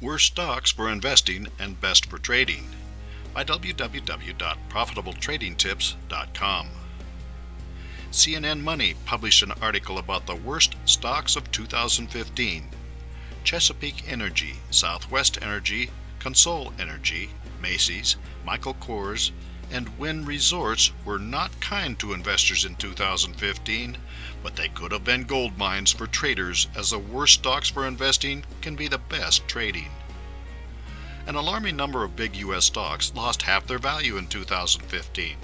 Worst Stocks for Investing and Best for Trading by www.profitabletradingtips.com. CNN Money published an article about the worst stocks of 2015. Chesapeake Energy, Southwestern Energy, Consul Energy, Macy's, Kors and Wynn Resorts were not kind to investors in 2015, but they could have been gold mines for traders, as the worst stocks for investing can be the best trading. An alarming number of big U.S. stocks lost half their value in 2015.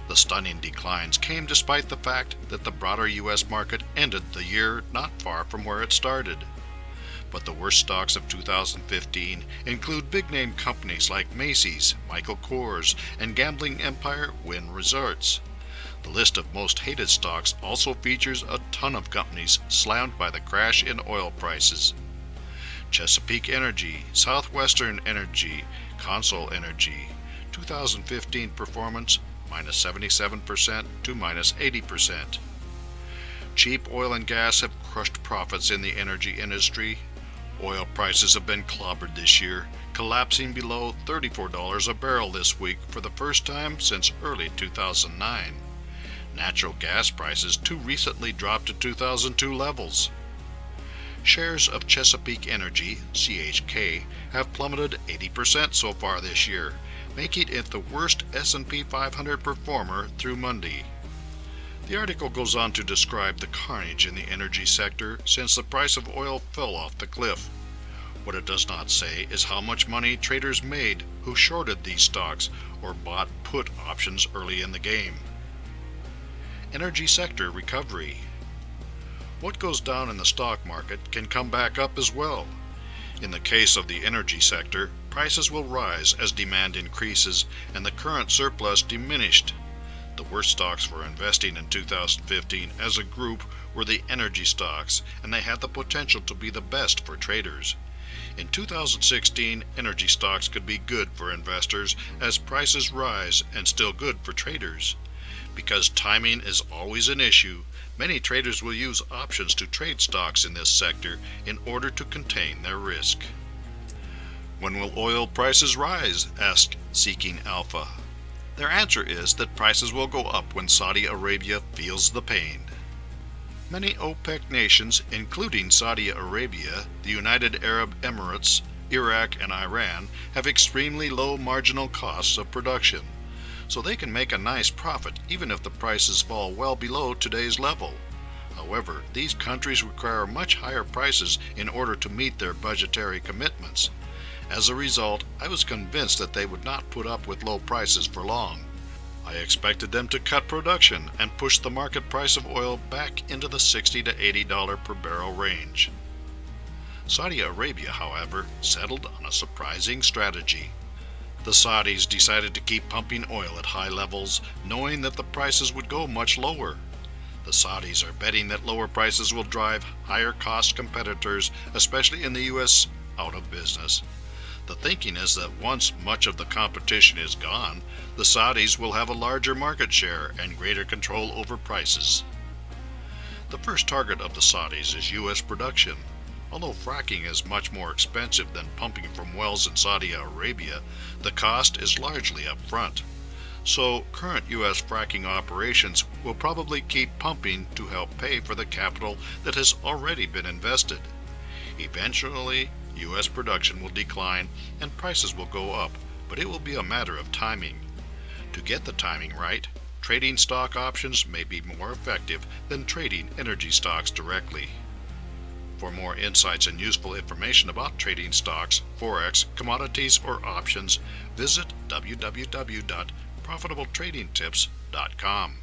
The stunning declines came despite the fact that the broader U.S. market ended the year not far from where it started. But the worst stocks of 2015 include big-name companies like Macy's, Kors, and gambling empire Wynn Resorts. The list of most hated stocks also features a ton of companies slammed by the crash in oil prices. Chesapeake Energy, Southwestern Energy, Consul Energy, 2015 performance minus 77% to minus 80%. Cheap oil and gas have crushed profits in the energy industry. Oil prices have been clobbered this year, collapsing below $34 a barrel this week for the first time since early 2009. Natural gas prices too recently dropped to 2002 levels. Shares of Chesapeake Energy, CHK, have plummeted 80% so far this year, making it the worst S&P 500 performer through Monday. The article goes on to describe the carnage in the energy sector since the price of oil fell off the cliff. What it does not say is how much money traders made who shorted these stocks or bought put options early in the game. Energy sector recovery. What goes down in the stock market can come back up as well. In the case of the energy sector, prices will rise as demand increases and the current surplus diminished. The worst stocks for investing in 2015 as a group were the energy stocks, and they had the potential to be the best for traders. In 2016, energy stocks could be good for investors as prices rise and still good for traders. Because timing is always an issue, many traders will use options to trade stocks in this sector in order to contain their risk. When will oil prices rise? Asked Seeking Alpha. Their answer is that prices will go up when Saudi Arabia feels the pain. Many OPEC nations, including Saudi Arabia, the United Arab Emirates, Iraq, and Iran, have extremely low marginal costs of production, so they can make a nice profit even if the prices fall well below today's level. However, these countries require much higher prices in order to meet their budgetary commitments. As a result, I was convinced that they would not put up with low prices for long. I expected them to cut production and push the market price of oil back into the $60 to $80 per barrel range. Saudi Arabia, however, settled on a surprising strategy. The Saudis decided to keep pumping oil at high levels, knowing that the prices would go much lower. The Saudis are betting that lower prices will drive higher cost competitors, especially in the U.S., out of business. The thinking is that once much of the competition is gone, the Saudis will have a larger market share and greater control over prices. The first target of the Saudis is U.S. production. Although fracking is much more expensive than pumping from wells in Saudi Arabia, the cost is largely upfront. So current U.S. fracking operations will probably keep pumping to help pay for the capital that has already been invested. Eventually, U.S. production will decline and prices will go up, but it will be a matter of timing. To get the timing right, trading stock options may be more effective than trading energy stocks directly. For more insights and useful information about trading stocks, forex, commodities, or options, visit www.profitabletradingtips.com.